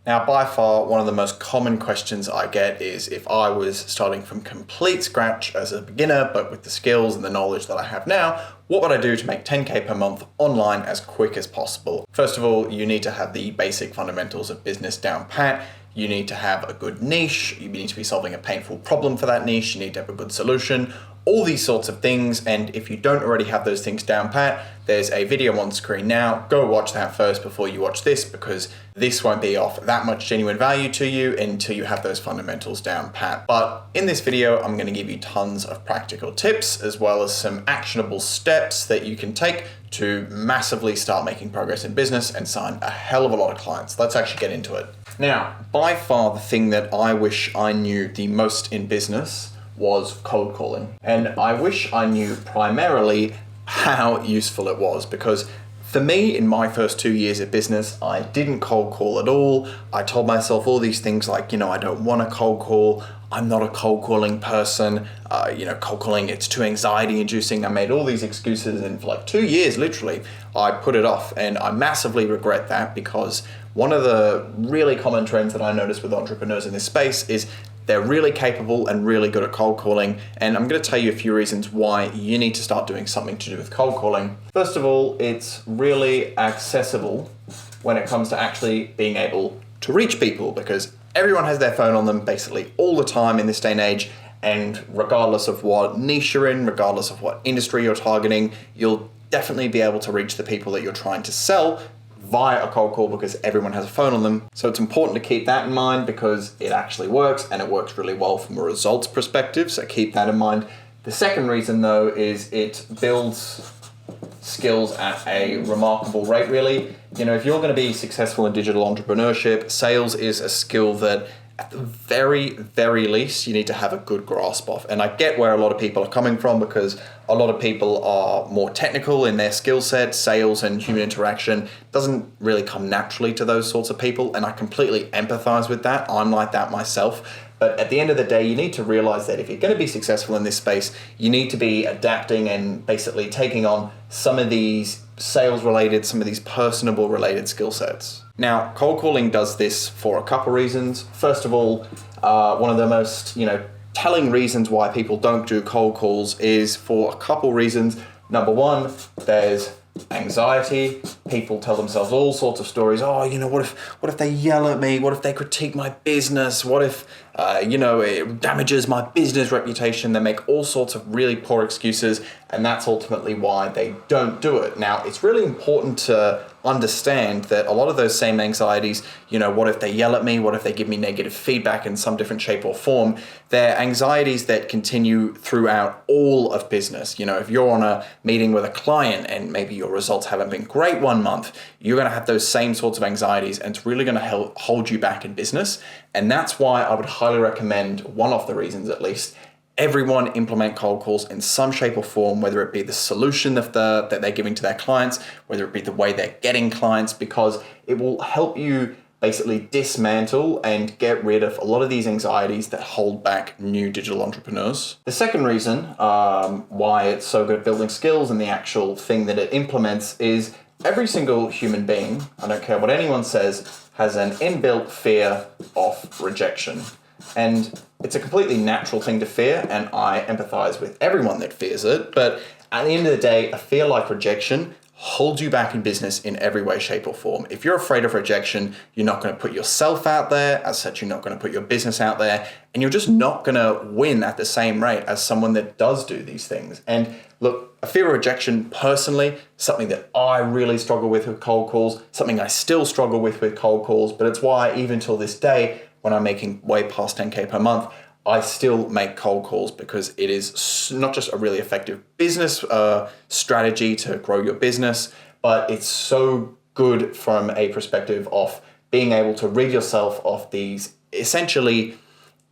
Now, by far, one of the most common questions I get is if I was starting from complete scratch as a beginner, but with the skills and the knowledge that I have now, what would I do to make 10K per month online as quick as possible? First of all, you need to have the basic fundamentals of business down pat. You need to have a good niche. You need to be solving a painful problem for that niche. You need to have a good solution. All these sorts of things, and if you don't already have those things down pat, there's a video on screen now. Go watch that first before you watch this, because this won't be of that much genuine value to you until you have those fundamentals down pat. But in this video, I'm going to give you tons of practical tips as well as some actionable steps that you can take to massively start making progress in business and sign a hell of a lot of clients. Let's actually get into it. Now, by far the thing that I wish I knew the most in business was cold calling. And I wish I knew primarily how useful it was, because for me, in my first 2 years of business, I didn't cold call at all. I told myself all these things like, I don't want to cold call. I'm not a cold calling person. Cold calling, it's too anxiety inducing. I made all these excuses, and for like 2 years, literally, I put it off. And I massively regret that, because one of the really common trends that I notice with entrepreneurs in this space is they're really capable and really good at cold calling. And I'm going to tell you a few reasons why you need to start doing something to do with cold calling. First of all, it's really accessible when it comes to actually being able to reach people, because everyone has their phone on them basically all the time in this day and age. And regardless of what niche you're in, regardless of what industry you're targeting, you'll definitely be able to reach the people that you're trying to sell via a cold call, because everyone has a phone on them. So it's important to keep that in mind, because it actually works, and it works really well from a results perspective. So keep that in mind. The second reason though is it builds skills at a remarkable rate, really. If you're going to be successful in digital entrepreneurship, sales is a skill that at the very, very least, you need to have a good grasp of. And I get where a lot of people are coming from, because a lot of people are more technical in their skill set. Sales and human interaction doesn't really come naturally to those sorts of people. And I completely empathize with that. I'm like that myself. But at the end of the day, you need to realize that if you're going to be successful in this space, you need to be adapting and basically taking on some of these sales related, some of these personable related skill sets. Now, cold calling does this for a couple reasons. First of all, one of the most, telling reasons why people don't do cold calls is for a couple reasons. Number one, there's anxiety. People tell themselves all sorts of stories. Oh, what if they yell at me? What if they critique my business? What if, it damages my business reputation? They make all sorts of really poor excuses, and that's ultimately why they don't do it. Now, it's really important to understand that a lot of those same anxieties, what if they yell at me? What if they give me negative feedback in some different shape or form? They're anxieties that continue throughout all of business. If you're on a meeting with a client and maybe your results haven't been great one month, you're going to have those same sorts of anxieties, and it's really going to hold you back in business. And that's why I would highly recommend, one of the reasons at least, everyone implement cold calls in some shape or form, whether it be the solution that they're giving to their clients, whether it be the way they're getting clients, because it will help you basically dismantle and get rid of a lot of these anxieties that hold back new digital entrepreneurs. The second reason why it's so good at building skills and the actual thing that it implements is every single human being, I don't care what anyone says, has an inbuilt fear of rejection. And it's a completely natural thing to fear, and I empathize with everyone that fears it. But at the end of the day, a fear like rejection holds you back in business in every way, shape, or form. If you're afraid of rejection, you're not going to put yourself out there. As such, you're not going to put your business out there, and you're just not going to win at the same rate as someone that does do these things. And look, a fear of rejection, personally, something that I really struggle with cold calls, something I still struggle with cold calls, but it's why even till this day, when I'm making way past 10K per month, I still make cold calls, because it is not just a really effective business strategy to grow your business, but it's so good from a perspective of being able to rid yourself of these essentially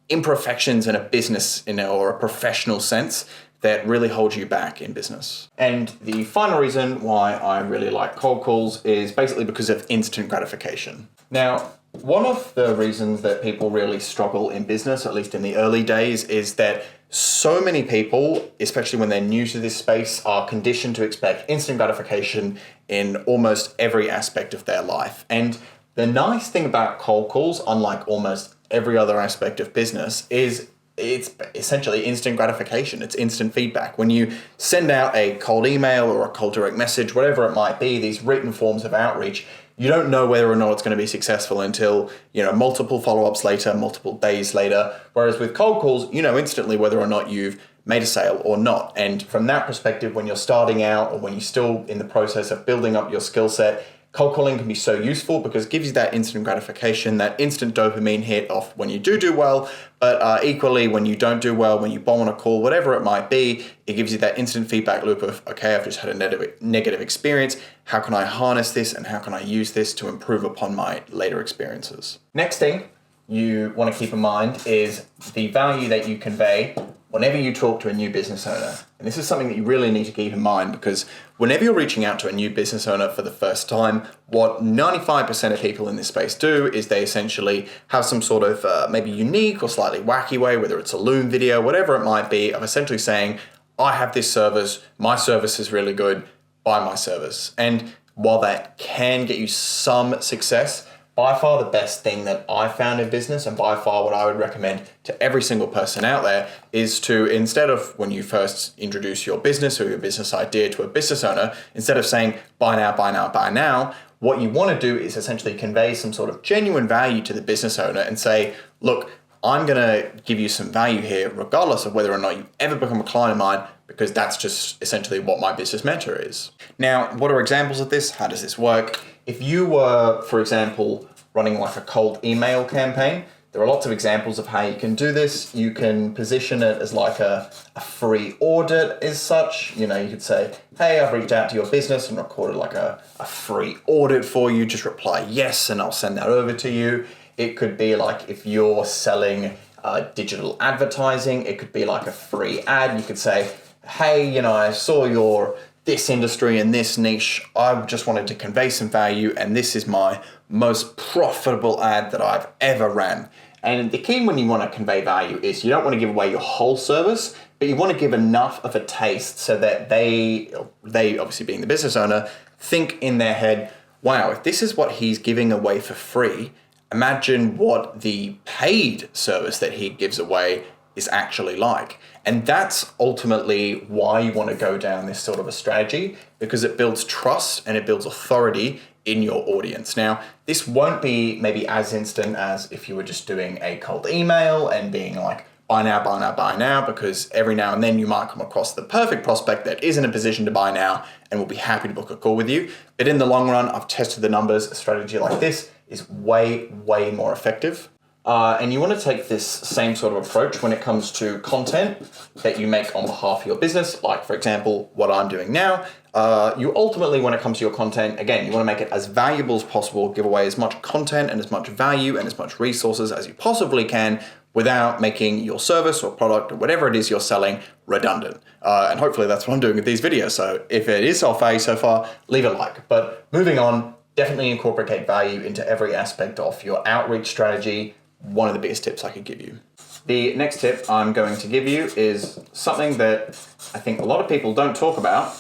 imperfections in a business or a professional sense that really hold you back in business. And the final reason why I really like cold calls is basically because of instant gratification. Now, one of the reasons that people really struggle in business, at least in the early days, is that so many people, especially when they're new to this space, are conditioned to expect instant gratification in almost every aspect of their life. And The nice thing about cold calls, unlike almost every other aspect of business, is it's essentially instant gratification. It's instant feedback. When you send out a cold email or a cold direct message, whatever it might be, these written forms of outreach, you don't know whether or not it's going to be successful until, multiple follow-ups later, multiple days later. Whereas with cold calls, you know instantly whether or not you've made a sale or not. And from that perspective, when you're starting out or when you're still in the process of building up your skill set, cold calling can be so useful because it gives you that instant gratification, that instant dopamine hit off when you do well, but equally when you don't do well, when you bomb on a call, whatever it might be, it gives you that instant feedback loop of, okay, I've just had a negative experience. How can I harness this and how can I use this to improve upon my later experiences? Next thing you want to keep in mind is the value that you convey whenever you talk to a new business owner. And this is something that you really need to keep in mind because whenever you're reaching out to a new business owner for the first time, what 95% of people in this space do is they essentially have some sort of maybe unique or slightly wacky way, whether it's a Loom video, whatever it might be, of essentially saying, I have this service, my service is really good, buy my service. And while that can get you some success, by far the best thing that I found in business, and by far what I would recommend to every single person out there, is to, instead of when you first introduce your business or your business idea to a business owner, instead of saying buy now, buy now, buy now, what you want to do is essentially convey some sort of genuine value to the business owner and say, look, I'm going to give you some value here, regardless of whether or not you ever become a client of mine, because that's just essentially what my business mentor is. Now, what are examples of this? How does this work? If you were, for example, running like a cold email campaign, there are lots of examples of how you can do this. You can position it as like a free audit as such. You could say, hey, I've reached out to your business and recorded like a free audit for you. Just reply yes, and I'll send that over to you. It could be like if you're selling digital advertising, it could be like a free ad. You could say, hey, I saw your this industry and this niche, I just wanted to convey some value, and this is my most profitable ad that I've ever ran. And the key when you want to convey value is you don't want to give away your whole service, but you want to give enough of a taste so that they obviously being the business owner, think in their head, wow, if this is what he's giving away for free, imagine what the paid service that he gives away is actually like. And that's ultimately why you want to go down this sort of a strategy, because it builds trust and it builds authority in your audience. Now, this won't be maybe as instant as if you were just doing a cold email and being like, buy now, buy now, buy now, because every now and then you might come across the perfect prospect that is in a position to buy now and will be happy to book a call with you. But in the long run, I've tested the numbers. A strategy like this is way, way more effective. And you want to take this same sort of approach when it comes to content that you make on behalf of your business. Like, for example, what I'm doing now. You ultimately, when it comes to your content, again, you want to make it as valuable as possible, give away as much content and as much value and as much resources as you possibly can without making your service or product or whatever it is you're selling redundant. And hopefully that's what I'm doing with these videos. So if it is of value so far, leave a like. But moving on, definitely incorporate value into every aspect of your outreach strategy. One of the biggest tips I could give you. The next tip I'm going to give you is something that I think a lot of people don't talk about,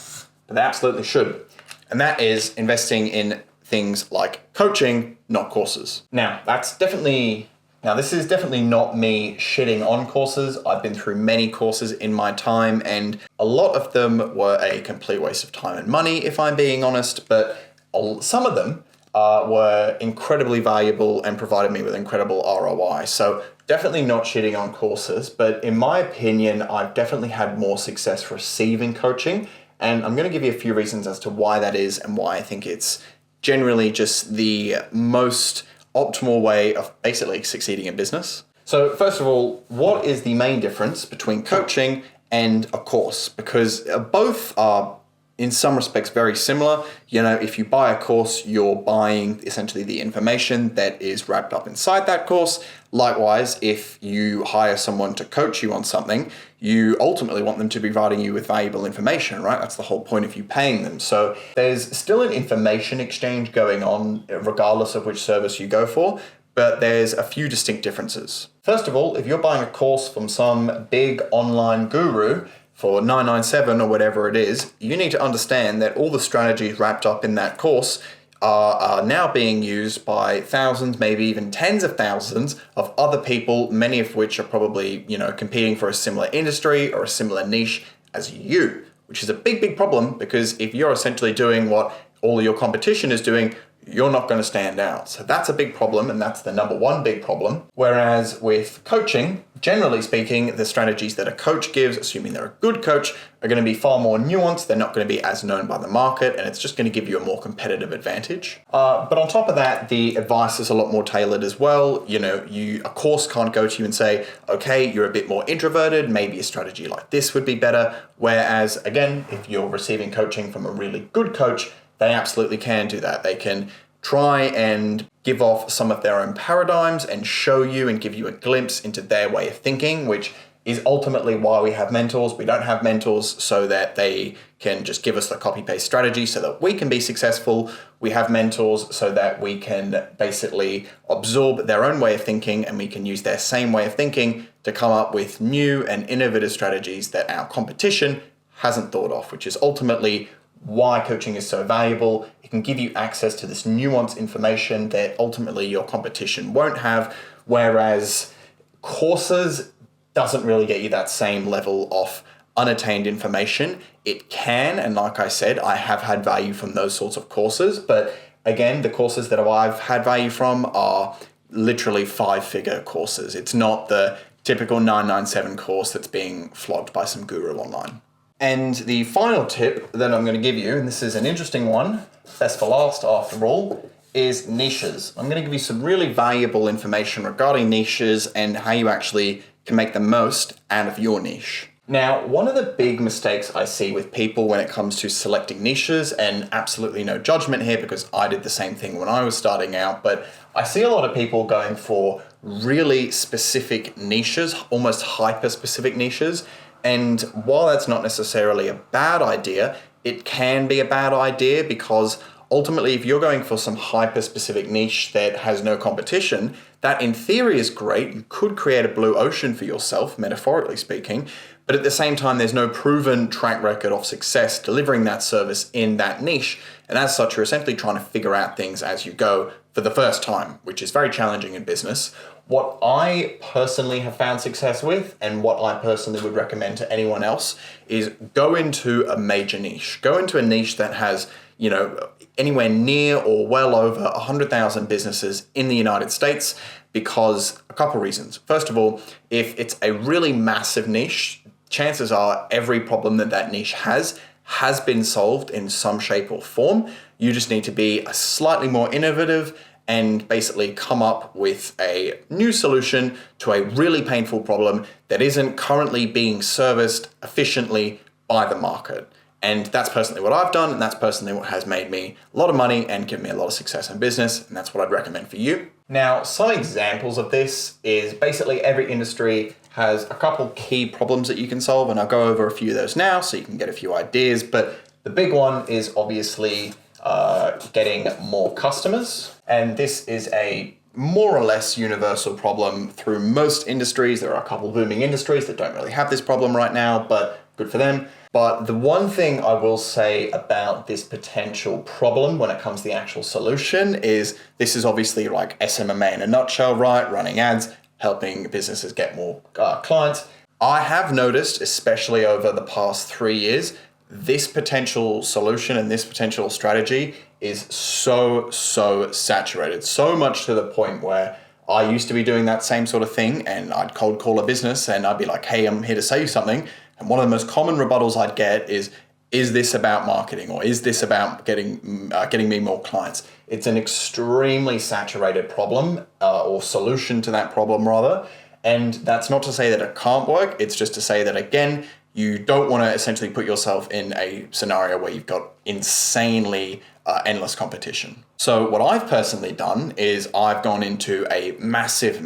but they absolutely should. And that is investing in things like coaching, not courses. Now, this is definitely not me shitting on courses. I've been through many courses in my time, and a lot of them were a complete waste of time and money, if I'm being honest, but some of them were incredibly valuable and provided me with incredible ROI. So definitely not shitting on courses, but in my opinion, I've definitely had more success receiving coaching. And I'm going to give you a few reasons as to why that is and why I think it's generally just the most optimal way of basically succeeding in business. So first of all, what is the main difference between coaching and a course? Because both are in some respects very similar. If you buy a course, you're buying essentially the information that is wrapped up inside that course. Likewise, if you hire someone to coach you on something, you ultimately want them to be providing you with valuable information, right? That's the whole point of you paying them. So there's still an information exchange going on regardless of which service you go for, but there's a few distinct differences. First of all, if you're buying a course from some big online guru for $997 or whatever it is, you need to understand that all the strategies wrapped up in that course are now being used by thousands, maybe even tens of thousands of other people, many of which are probably, competing for a similar industry or a similar niche as you, which is a big, big problem, because if you're essentially doing what all your competition is doing, you're not going to stand out. So that's a big problem, and that's the number one big problem. Whereas with coaching, generally speaking, the strategies that a coach gives, assuming they're a good coach, are going to be far more nuanced. They're not going to be as known by the market, and it's just going to give you a more competitive advantage. But on top of that, the advice is a lot more tailored as well. A course can't go to you and say, okay, you're a bit more introverted, maybe a strategy like this would be better. Whereas, again, if you're receiving coaching from a really good coach, they absolutely can do that. They can try and give off some of their own paradigms and show you and give you a glimpse into their way of thinking, which is ultimately why we have mentors. We don't have mentors so that they can just give us the copy-paste strategy so that we can be successful. We have mentors so that we can basically absorb their own way of thinking, and we can use their same way of thinking to come up with new and innovative strategies that our competition hasn't thought of, which is ultimately why coaching is so valuable. It can give you access to this nuanced information that ultimately your competition won't have, whereas courses doesn't really get you that same level of unattained information. It can, and like I said, I have had value from those sorts of courses, but again, the courses that I've had value from are literally 5-figure courses. It's not the typical 997 course that's being flogged by some guru online. And the final tip that I'm going to give you, and this is an interesting one, best for last after all, is niches. I'm going to give you some really valuable information regarding niches and how you actually can make the most out of your niche. Now, one of the big mistakes I see with people when it comes to selecting niches, and absolutely no judgment here because I did the same thing when I was starting out, but I see a lot of people going for really specific niches, almost hyper-specific niches. And while that's not necessarily a bad idea, it can be a bad idea because ultimately, if you're going for some hyper-specific niche that has no competition, that in theory is great. You could create a blue ocean for yourself, metaphorically speaking, but at the same time, there's no proven track record of success delivering that service in that niche. And as such, you're essentially trying to figure out things as you go for the first time, which is very challenging in business. What I personally have found success with, and what I personally would recommend to anyone else, is go into a major niche. Go into a niche that has, anywhere near or well over 100,000 businesses in the United States, because a couple reasons. First of all, if it's a really massive niche, chances are every problem that niche has been solved in some shape or form. You just need to be slightly more innovative and basically come up with a new solution to a really painful problem that isn't currently being serviced efficiently by the market. And that's personally what I've done, and that's personally what has made me a lot of money and given me a lot of success in business, and that's what I'd recommend for you. Now, some examples of this is basically every industry has a couple key problems that you can solve, and I'll go over a few of those now so you can get a few ideas, but the big one is obviously getting more customers, and this is a more or less universal problem through most industries. There are a couple booming industries that don't really have this problem right now, but good for them. But the one thing I will say about this potential problem when it comes to the actual solution is this is obviously like SMMA in a nutshell, right? Running ads, helping businesses get more clients. I have noticed, especially over the past 3 years, this potential solution and this potential strategy is so saturated, so much to the point where I used to be doing that same sort of thing, and I'd cold call a business and I'd be like, hey, I'm here to sell you something. And one of the most common rebuttals I'd get is this about marketing, or is this about getting me more clients? It's an extremely saturated problem, or solution to that problem rather. And that's not to say that it can't work. It's just to say that, again, you don't want to essentially put yourself in a scenario where you've got insanely endless competition. So what I've personally done is I've gone into a massive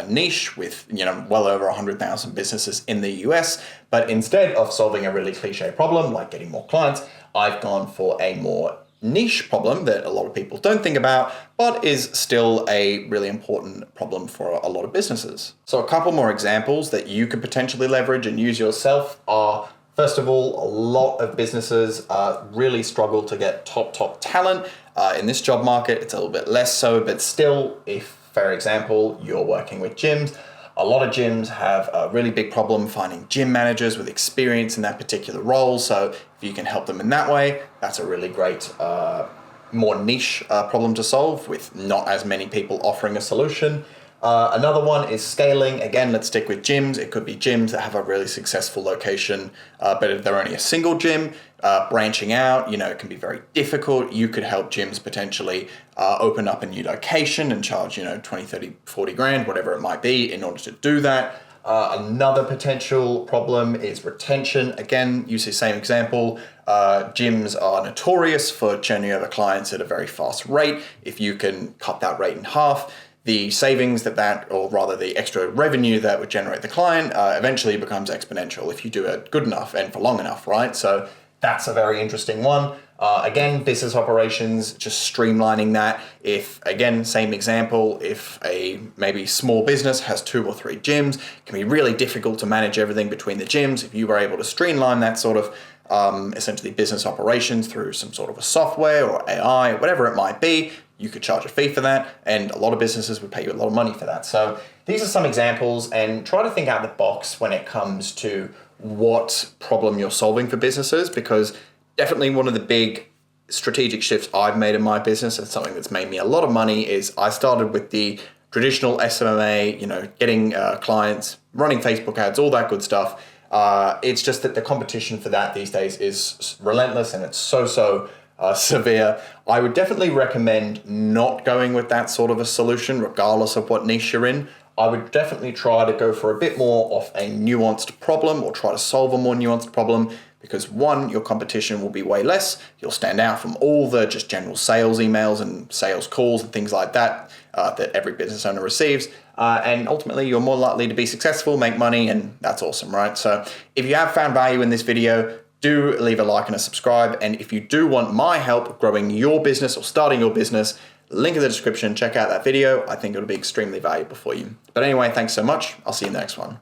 niche with, well over 100,000 businesses in the US. But instead of solving a really cliche problem like getting more clients, I've gone for a more niche problem that a lot of people don't think about, but is still a really important problem for a lot of businesses. So a couple more examples that you could potentially leverage and use yourself are, First of all, a lot of businesses really struggle to get top talent. In this job market, it's a little bit less so, but still, if, for example, you're working with gyms, a lot of gyms have a really big problem finding gym managers with experience in that particular role. So if you can help them in that way, that's a really great, more niche problem to solve with not as many people offering a solution. Another one is scaling. Again, let's stick with gyms. It could be gyms that have a really successful location, but if they're only a single gym, branching out, it can be very difficult. You could help gyms potentially open up a new location and charge, 20, 30, 40 grand, whatever it might be, in order to do that. Another potential problem is retention. Again, use the same example. Gyms are notorious for churning over clients at a very fast rate. If you can cut that rate in half, the savings or rather the extra revenue that would generate the client eventually becomes exponential if you do it good enough and for long enough, right? So that's a very interesting one. Again, business operations, just streamlining that. If, again, same example, if a maybe small business has 2 or 3 gyms, it can be really difficult to manage everything between the gyms. If you were able to streamline that sort of essentially business operations through some sort of a software or AI, whatever it might be, you could charge a fee for that, and a lot of businesses would pay you a lot of money for that. So these are some examples, and try to think out the box when it comes to what problem you're solving for businesses, because definitely one of the big strategic shifts I've made in my business, and something that's made me a lot of money, is I started with the traditional SMMA, getting clients, running Facebook ads, all that good stuff. It's just that the competition for that these days is relentless, and it's so severe. I would definitely recommend not going with that sort of a solution, regardless of what niche you're in. I would definitely try to go for a bit more of a nuanced problem, or try to solve a more nuanced problem, because one, your competition will be way less. You'll stand out from all the just general sales emails and sales calls and things like that that every business owner receives. And ultimately, you're more likely to be successful, make money, and that's awesome, right? So if you have found value in this video, do leave a like and a subscribe. And if you do want my help growing your business or starting your business, link in the description, check out that video. I think it'll be extremely valuable for you. But anyway, thanks so much. I'll see you in the next one.